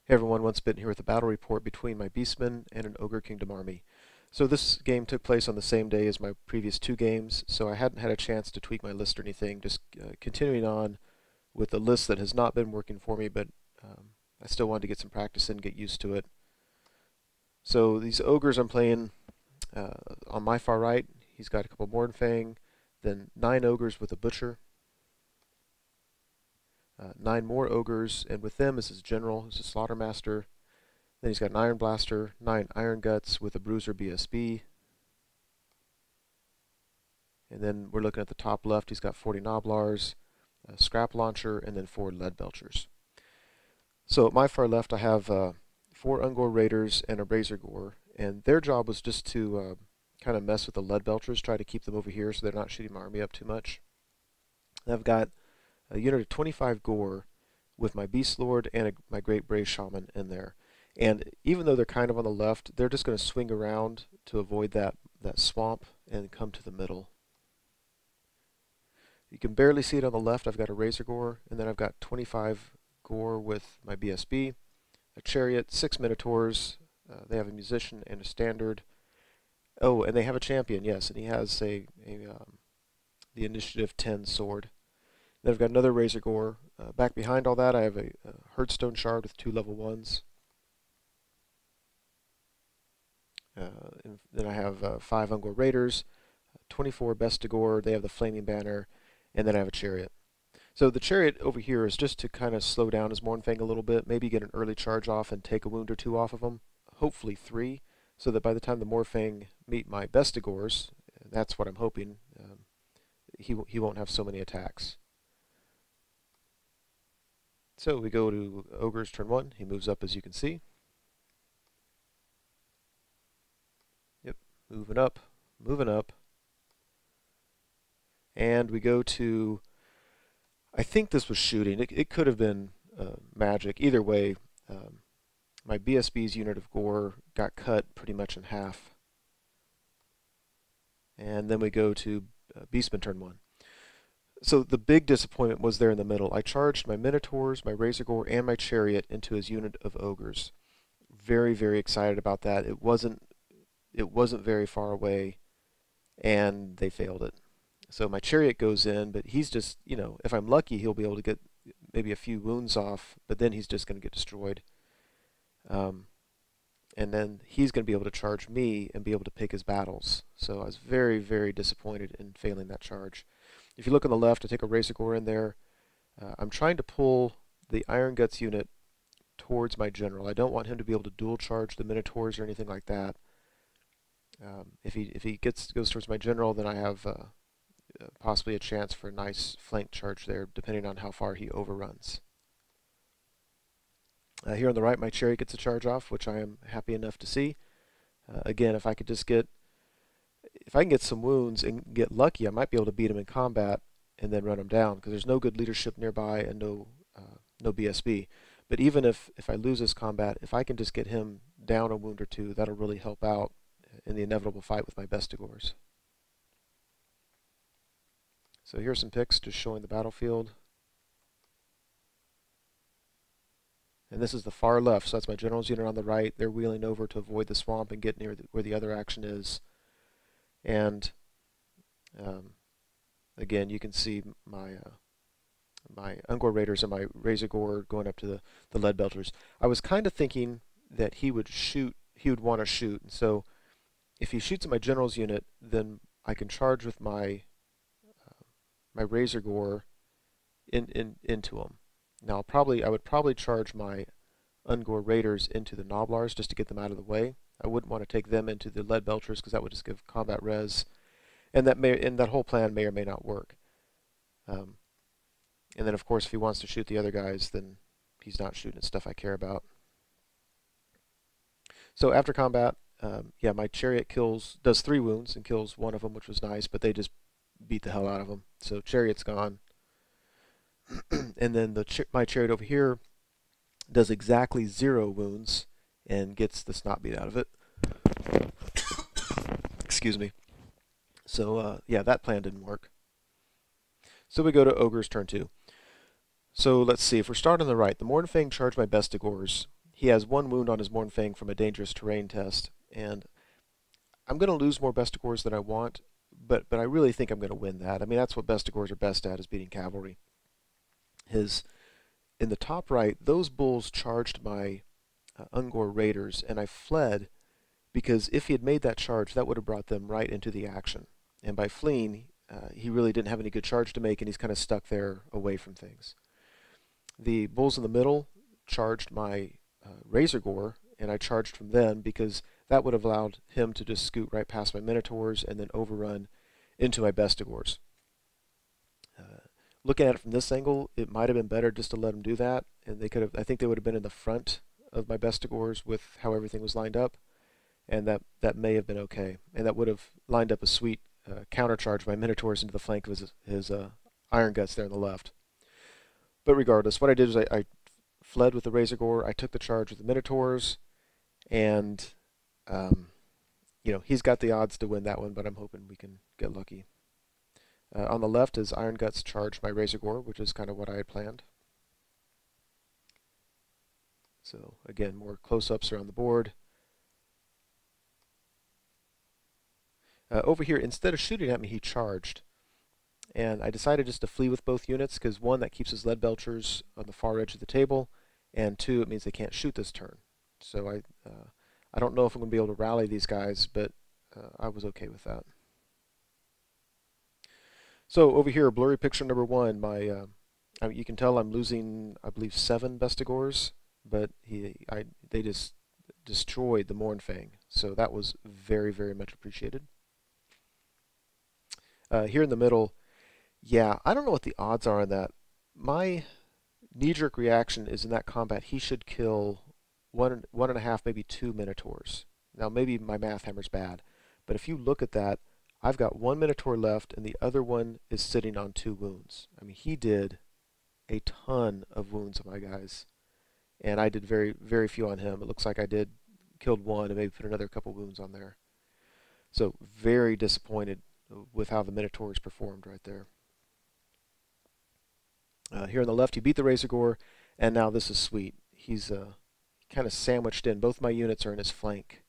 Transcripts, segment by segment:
Hey everyone, Once Bitten here with a battle report between my Beastmen and an Ogre Kingdom army. So this game took place on the same day as my previous two games, so I hadn't had a chance to tweak my list or anything, just continuing on with a list that has not been working for me, but I still wanted to get some practice in, get used to it. So these Ogres I'm playing on my far right, he's got a couple Mornfang, then 9 Ogres with a Butcher, 9 more Ogres, and with them is his General, who's a Slaughtermaster. Then he's got an Iron Blaster, 9 Iron Guts with a Bruiser BSB. And then we're looking at the top left, he's got 40 Gnoblars, a Scrap Launcher, and then 4 Lead Belchers. So at my far left I have 4 Ungor Raiders and a Razor Gore, and their job was just to kind of mess with the Lead Belchers, try to keep them over here so they're not shooting my army up too much. And I've got a unit of 25 Gore with my Beast Lord and my Great Brave Shaman in there. And even though they're kind of on the left, they're just going to swing around to avoid that swamp and come to the middle. You can barely see it on the left. I've got a Razor Gore, and then I've got 25 Gore with my BSB, a Chariot, 6 Minotaurs. They have a Musician and a Standard. Oh, and they have a Champion, yes, and he has the Initiative 10 sword. Then I've got another Razor Gore. Back behind all that, I have a Herdstone Shard with 2 level 1s. And then I have 5 Ungor Raiders, 24 Bestigore, they have the Flaming Banner, and then I have a Chariot. So the Chariot over here is just to kind of slow down his Mornfang a little bit, maybe get an early charge off and take a wound or 2 off of him, hopefully 3, so that by the time the Mornfang meet my Bestigores, that's what I'm hoping, he won't have so many attacks. So we go to Ogres turn 1. He moves up, as you can see. Yep, moving up, moving up. And we go to, I think this was shooting. It could have been magic. Either way, my BSB's unit of Gore got cut pretty much in half. And then we go to Beastmen turn 1. So the big disappointment was there in the middle. I charged my Minotaurs, my Razor Gore, and my Chariot into his unit of Ogres. Very, very excited about that. It wasn't very far away, and they failed it. So my Chariot goes in, but he's just, if I'm lucky, he'll be able to get maybe a few wounds off, but then he's just going to get destroyed. And then he's going to be able to charge me and be able to pick his battles. So I was very, very disappointed in failing that charge. If you look on the left, I take a Razor Gore in there. I'm trying to pull the Iron Guts unit towards my General. I don't want him to be able to dual charge the Minotaurs or anything like that. If he goes towards my General, then I have possibly a chance for a nice flank charge there, depending on how far he overruns. Here on the right, my Chariot gets a charge off, which I am happy enough to see. Again, if I can get some wounds and get lucky, I might be able to beat him in combat and then run him down, because there's no good leadership nearby and no BSB. But even if I lose this combat, if I can just get him down a wound or 2, that'll really help out in the inevitable fight with my Bestigores. So here's some pics just showing the battlefield. And this is the far left, so that's my General's unit on the right. They're wheeling over to avoid the swamp and get near where the other action is. And again, you can see my Ungor Raiders and my Razor Gore going up to the Lead Belchers. I was kind of thinking that he would want to shoot. And so if he shoots at my General's unit, then I can charge with my Razor Gore into him. Now I would probably charge my Ungor Raiders into the Gnoblars just to get them out of the way. I wouldn't want to take them into the Lead Belchers, because that would just give combat res, and that whole plan may or may not work. And then of course, if he wants to shoot the other guys, then he's not shooting at stuff I care about. So after combat, yeah, my Chariot does 3 wounds and kills 1 of them, which was nice, but they just beat the hell out of him. So Chariot's gone. And then my Chariot over here does exactly 0 wounds and gets the snot beat out of it. Excuse me. So yeah, that plan didn't work. So we go to Ogres turn 2. So let's see, if we're starting on the right, the Mornfang charged my Bestigores. he has 1 wound on his Mornfang from a dangerous terrain test, and I'm going to lose more Bestigors than I want, but I really think I'm going to win that. I mean, that's what Bestigors are best at, is beating cavalry. In the top right, those bulls charged my Ungor raiders, and I fled because if he had made that charge, that would have brought them right into the action. And by fleeing, he really didn't have any good charge to make, and he's kind of stuck there away from things. The bulls in the middle charged my Razor Gore, and I charged from them because that would have allowed him to just scoot right past my Minotaurs and then overrun into my Bestigors. Looking at it from this angle, it might have been better just to let him do that, and they could have. I think they would have been in the front of my Bestigors with how everything was lined up, and that may have been okay, and that would have lined up a sweet countercharge by Minotaurs into the flank of his Iron Guts there on the left. But regardless, what I did was I fled with the Razor Gore. I took the charge with the Minotaurs, and he's got the odds to win that one, but I'm hoping we can get lucky. On the left is Iron Guts charged my Razor Gore, which is kind of what I had planned. So again, more close-ups around the board. Over here, instead of shooting at me, he charged. And I decided just to flee with both units, because 1, that keeps his lead belchers on the far edge of the table, and 2, it means they can't shoot this turn. So I don't know if I'm going to be able to rally these guys, but I was okay with that. So over here, blurry picture number 1. You can tell I'm losing, I believe, 7 Bestigors, but they just destroyed the Mornfang. So that was very, very much appreciated. Here in the middle, yeah, I don't know what the odds are on that. My knee-jerk reaction is in that combat he should kill 1.5, maybe 2 Minotaurs. Now maybe my math hammer's bad, but if you look at that, I've got 1 Minotaur left and the other one is sitting on 2 wounds. I mean, he did a ton of wounds on my guys, and I did very, very few on him. It looks like I killed 1 and maybe put another couple wounds on there. So very disappointed with how the Minotaurs performed right there. Here on the left, he beat the Razor Gore, and now this is sweet. He's kind of sandwiched in. Both my units are in his flank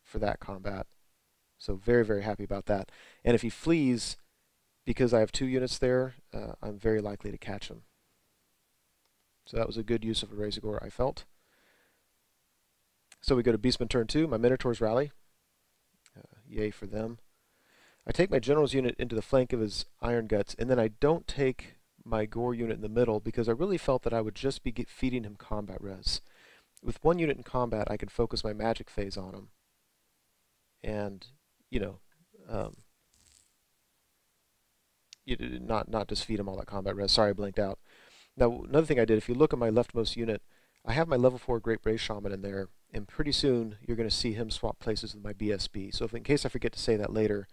for that combat. So very, very happy about that. And if he flees, because I have 2 units there, I'm very likely to catch him. So that was a good use of a Razor Gore, I felt. So we go to Beastmen turn 2. My Minotaurs rally. Yay for them. I take my General's unit into the flank of his Iron Guts, and then I don't take my Gore unit in the middle because I really felt that I would just be feeding him combat res. With 1 unit in combat, I could focus my magic phase on him. And, not just feed him all that combat res. Sorry, I blinked out. Now, another thing I did, if you look at my leftmost unit, I have my level 4 Great Brave Shaman in there, and pretty soon you're going to see him swap places with my BSB. So if in case I forget to say that later,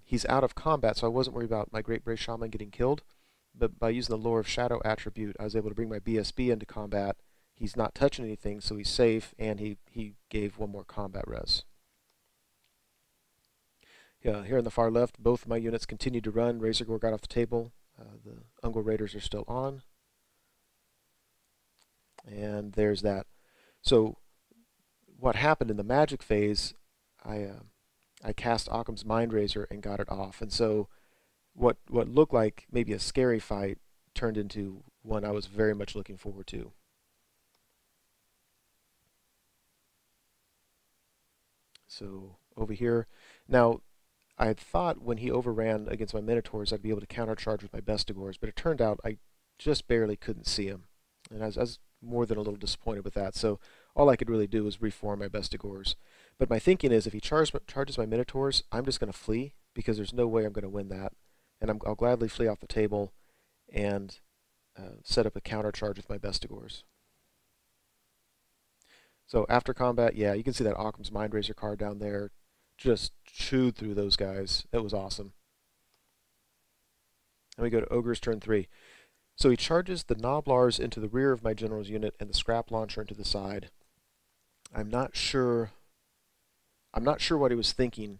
he's out of combat, so I wasn't worried about my Great Brave Shaman getting killed. But by using the Lore of Shadow attribute, I was able to bring my BSB into combat. He's not touching anything, so he's safe, and he gave 1 more combat res. Here on the far left, both my units continued to run. Razor Gore got off the table. The Ungor Raiders are still on. And there's that. So what happened in the magic phase, I cast Occam's Mind Razor and got it off. And so what looked like maybe a scary fight turned into one I was very much looking forward to. So over here, now I had thought when he overran against my Minotaurs I'd be able to countercharge with my Bestigors, but it turned out I just barely couldn't see him. And I was more than a little disappointed with that, so all I could really do was reform my Bestigors. But my thinking is if he charges my Minotaurs, I'm just going to flee, because there's no way I'm going to win that. And I'll gladly flee off the table and set up a countercharge with my Bestigors. So after combat, yeah, you can see that Occam's Mind Razor card down there. Just chewed through those guys. That was awesome. And we go to Ogres turn 3. So he charges the Noblars into the rear of my General's unit and the Scrap Launcher into the side. I'm not sure what he was thinking,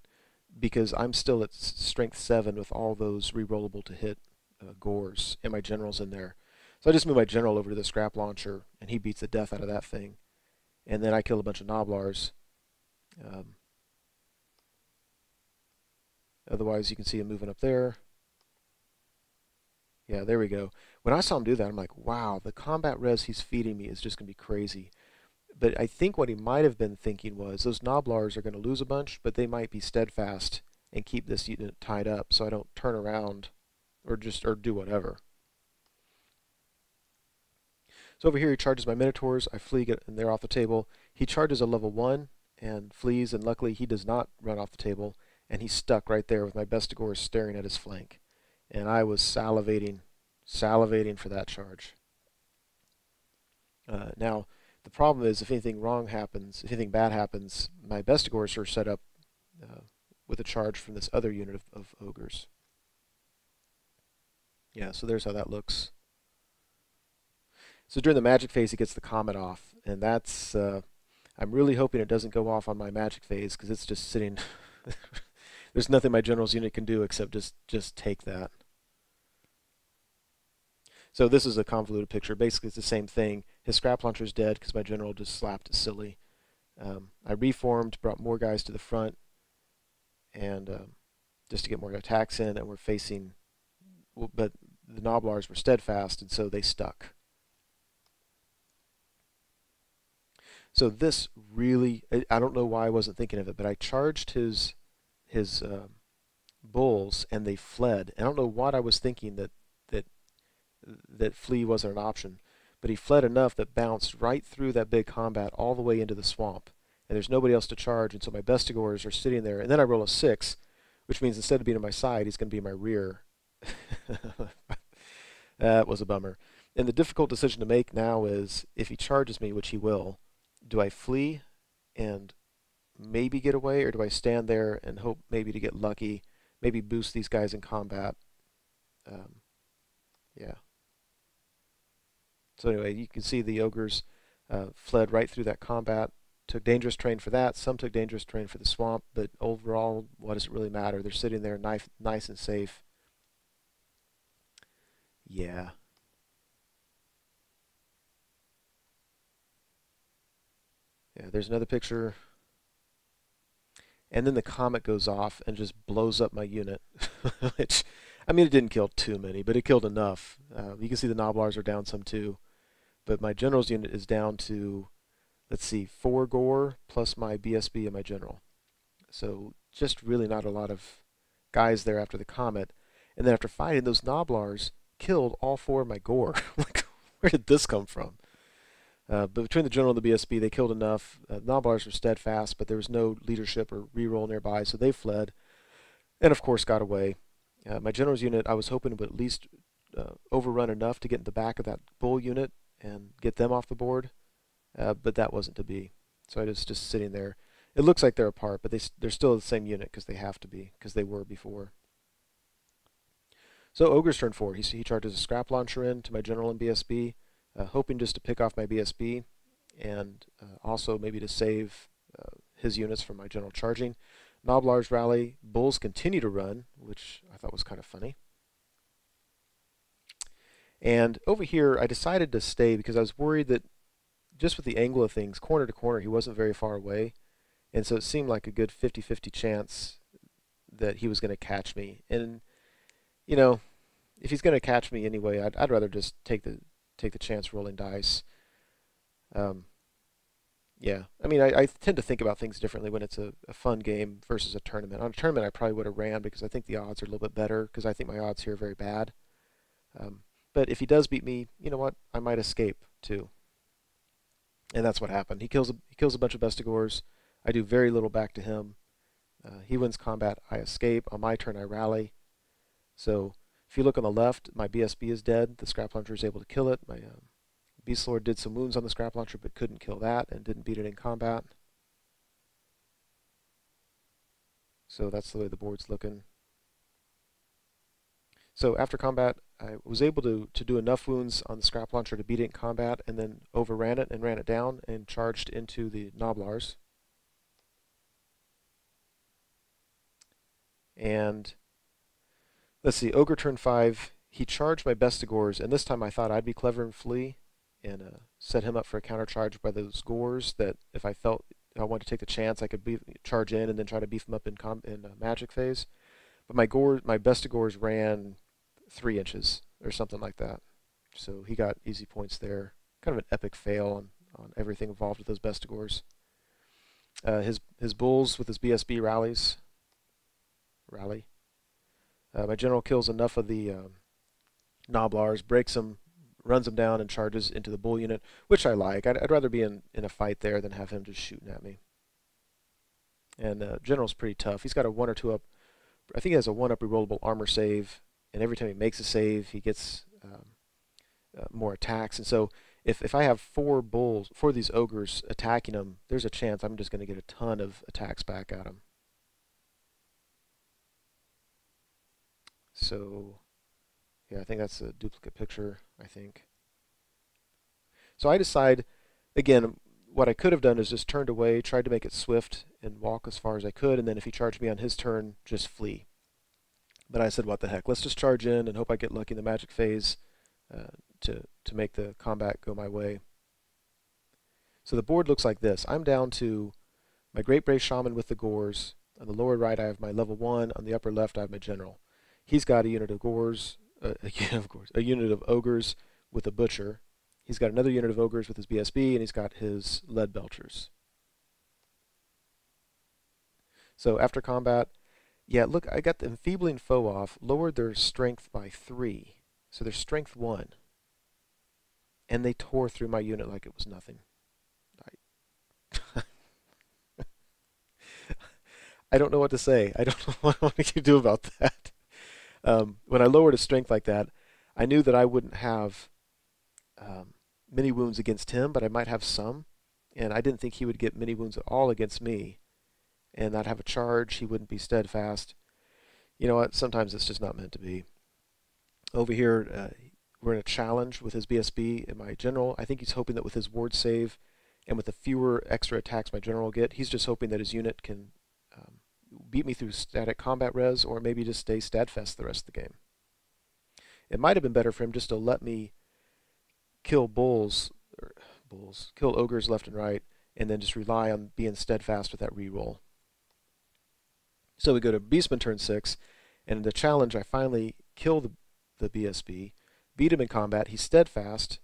because I'm still at strength 7 with all those rerollable to hit Gores and my General's in there. So I just move my general over to the scrap launcher, and he beats the death out of that thing. And then I kill a bunch of Noblars. Otherwise, you can see him moving up there. Yeah, there we go. When I saw him do that, I'm like, wow, the combat res he's feeding me is just going to be crazy. But I think what he might have been thinking was those Noblars are going to lose a bunch, but they might be steadfast and keep this unit tied up so I don't turn around or do whatever. So over here he charges my Minotaurs. I flee, and they're off the table. He charges a level 1 and flees, and luckily he does not run off the table, and he's stuck right there with my Bestigors staring at his flank. And I was salivating for that charge. Now, the problem is if anything wrong happens, if anything bad happens, my Bestigors are set up with a charge from this other unit of Ogres. Yeah, so there's how that looks. So during the magic phase, he gets the comet off, and that's, I'm really hoping it doesn't go off on my magic phase, because it's just sitting, there's nothing my general's unit can do except just take that. So this is a convoluted picture. Basically, it's the same thing. His scrap launcher's dead because my general just slapped it silly. I reformed, brought more guys to the front, and just to get more attacks in, and we're facing, but the Noblars were steadfast, and so they stuck. So this really, I don't know why I wasn't thinking of it, but I charged his bulls, and they fled. I don't know what I was thinking that flee wasn't an option, but he fled enough that bounced right through that big combat all the way into the swamp, and there's nobody else to charge, and so my Bestigors are sitting there, and then I roll a 6, which means instead of being on my side, he's going to be in my rear. That was a bummer. And the difficult decision to make now is, if he charges me, which he will, do I flee and maybe get away, or do I stand there and hope maybe to get lucky, maybe boost these guys in combat? Yeah. So anyway, you can see the Ogres fled right through that combat, took dangerous terrain for that, some took dangerous terrain for the swamp, but overall, what does it really matter? They're sitting there nice and safe. Yeah. Yeah, there's another picture. And then the comet goes off and just blows up my unit. Which, I mean, it didn't kill too many, but it killed enough. You can see the Noblars are down some too. But my general's unit is down to, let's see, 4 gore plus my BSB and my general. So just really not a lot of guys there after the comet. And then after fighting, those Noblars killed all 4 of my gore. Like, where did this come from? But between the general and the BSB, they killed enough. Noblars were steadfast, but there was no leadership or reroll nearby, so they fled. And of course got away. My general's unit, I was hoping to at least overrun enough to get in the back of that bull unit and get them off the board, but that wasn't to be. So I was just sitting there. It looks like they're apart, but they're still the same unit because they have to be, because they were before. So Ogre's turn 4. He charges a scrap launcher in to my general and BSB, hoping just to pick off my BSB and also maybe to save his units from my general charging. Noblars rally. Bulls continue to run, which I thought was kind of funny. And over here, I decided to stay because I was worried that just with the angle of things, corner to corner, he wasn't very far away. And so it seemed like a good 50-50 chance that he was going to catch me. And, you know, if he's going to catch me anyway, I'd rather just take the chance rolling dice. Yeah, I mean, I tend to think about things differently when it's a fun game versus a tournament. On a tournament, I probably would have ran because I think the odds are a little bit better, because I think my odds here are very bad. But if he does beat me, you know what? I might escape too. And that's what happened. He kills a bunch of Bestigors. I do very little back to him. He wins combat. I escape. On my turn, I rally. So if you look on the left, my BSB is dead. The scrap launcher is able to kill it. My Beast Lord did some wounds on the scrap launcher, but couldn't kill that and didn't beat it in combat. So that's the way the board's looking. So after combat, I was able to do enough wounds on the scrap launcher to beat it in combat, and then overran it and ran it down and charged into the Noblars. And let's see, Ogre turn 5, he charged my Bestigors, and this time I thought I'd be clever and flee and set him up for a counter charge by those Gores that if I felt I wanted to take the chance, I could charge in and then try to beef him up in magic phase. But my Bestigors ran 3 inches or something like that. So he got easy points there. Kind of an epic fail on everything involved with those Bestigors. His bulls with his BSB rally. My general kills enough of the Noblars, breaks them, runs them down, and charges into the bull unit, which I like. I'd rather be in a fight there than have him just shooting at me. And general's pretty tough. He's got a 1 or 2 up. I think he has a 1 up rerollable armor save, and every time he makes a save, he gets more attacks. And so if I have 4 of these ogres attacking him, there's a chance I'm just going to get a ton of attacks back at him. So yeah, I think that's a duplicate picture, I think. So I decide, again, what I could have done is just turned away, tried to make it swift, and walk as far as I could, and then if he charged me on his turn, just flee. But I said, what the heck, let's just charge in and hope I get lucky in the magic phase to make the combat go my way. So the board looks like this. I'm down to my Great Brave Shaman with the Gores. On the lower right, I have my level 1. On the upper left, I have my General. He's got a unit of Gores, a unit of Ogres with a Butcher. He's got another unit of Ogres with his BSB, and he's got his Lead Belchers. So after combat, yeah, look, I got the Enfeebling Foe off, lowered their strength by 3. So they're strength 1. And they tore through my unit like it was nothing. I don't know what to say. I don't know what to do about that. When I lowered his strength like that, I knew that I wouldn't have many wounds against him, but I might have some. And I didn't think he would get many wounds at all against me. And I'd have a charge. He wouldn't be steadfast. You know what? Sometimes it's just not meant to be. Over here, we're in a challenge with his BSB and my general. I think he's hoping that with his ward save and with the fewer extra attacks my general will get, he's just hoping that his unit can beat me through static combat res or maybe just stay steadfast the rest of the game. It might have been better for him just to let me kill kill ogres left and right, and then just rely on being steadfast with that reroll. So we go to Beastmen turn 6, and in the challenge I finally kill the BSB, beat him in combat. He's steadfast,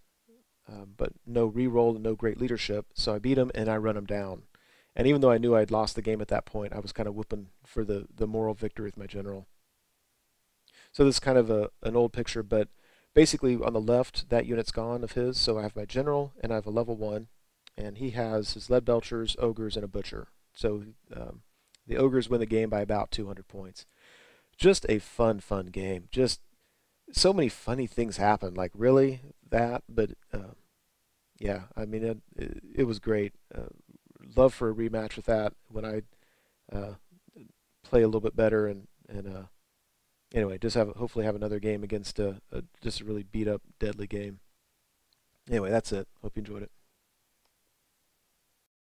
but no reroll and no great leadership, so I beat him and I run him down. And even though I knew I'd lost the game at that point, I was kind of whooping for the moral victory with my general. So this is kind of an old picture, but basically on the left, that unit's gone of his, so I have my general and I have a level 1, and he has his lead belchers, ogres, and a butcher. So the ogres win the game by about 200 points. Just a fun game. Just so many funny things happen. Like, really? That? But yeah, I mean, it was great. Love for a rematch with that when I play a little bit better and anyway, just hopefully have another game against just a really beat up, deadly game. Anyway, that's it. Hope you enjoyed it.